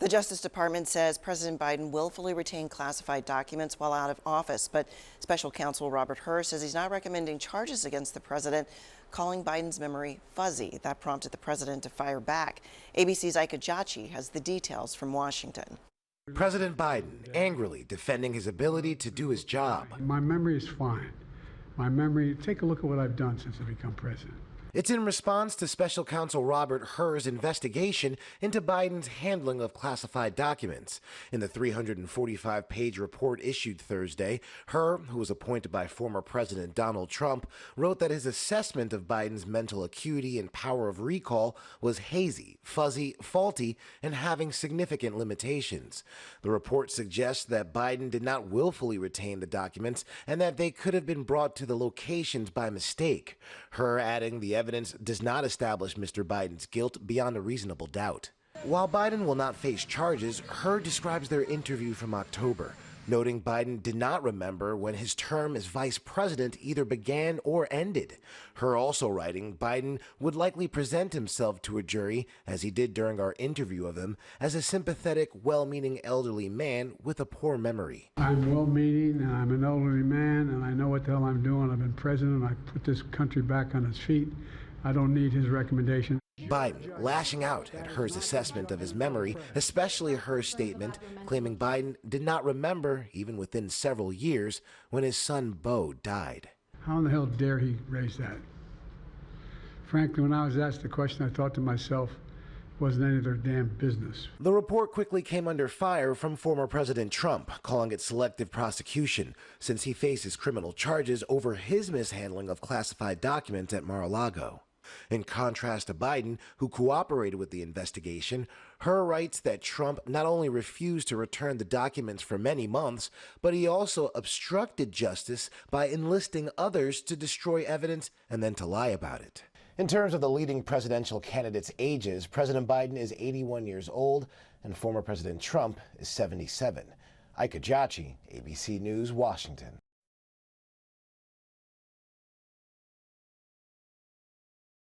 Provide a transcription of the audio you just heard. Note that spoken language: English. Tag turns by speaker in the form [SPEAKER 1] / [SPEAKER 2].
[SPEAKER 1] The Justice Department says President Biden willfully retained classified documents while out of office, but special counsel Robert Hur says he's not recommending charges against the president, calling Biden's memory fuzzy. That prompted the president to fire back. ABC's Ika Jachi has the details from Washington.
[SPEAKER 2] President Biden angrily defending his ability to do his job.
[SPEAKER 3] My memory is fine. My memory, take a look at what I've done since I've become president.
[SPEAKER 2] It's in response to special counsel Robert Hur's investigation into Biden's handling of classified documents. In the 345-page report issued Thursday, Hur, who was appointed by former President Donald Trump, wrote that his assessment of Biden's mental acuity and power of recall was hazy, fuzzy, faulty, and having significant limitations. The report suggests that Biden did not willfully retain the documents and that they could have been brought to the locations by mistake. Hur adding the evidence does not establish Mr. Biden's guilt beyond a reasonable doubt. While Biden will not face charges, Hur describes their interview from October, noting Biden did not remember when his term as vice president either began or ended. Hur also writing Biden would likely present himself to a jury, as he did during our interview of him, as a sympathetic, well-meaning elderly man with a poor memory.
[SPEAKER 3] I'm well-meaning, and I'm an elderly man, and I know what the hell I'm doing. I've been president. I put this country back on its feet. I don't need his recommendation.
[SPEAKER 2] Biden lashing out at Hur's assessment of his memory, especially Hur's statement claiming Biden did not remember, even within several years, when his son Beau died.
[SPEAKER 3] How in the hell dare he raise that? Frankly, when I was asked the question, I thought to myself, it wasn't any of their damn business.
[SPEAKER 2] The report quickly came under fire from former President Trump, calling it selective prosecution, since he faces criminal charges over his mishandling of classified documents at Mar-a-Lago. In contrast to Biden, who cooperated with the investigation, Hur writes that Trump not only refused to return the documents for many months, but he also obstructed justice by enlisting others to destroy evidence and then to lie about it. In terms of the leading presidential candidates' ages, President Biden is 81 years old and former President Trump is 77. Ika Jachi, ABC News, Washington.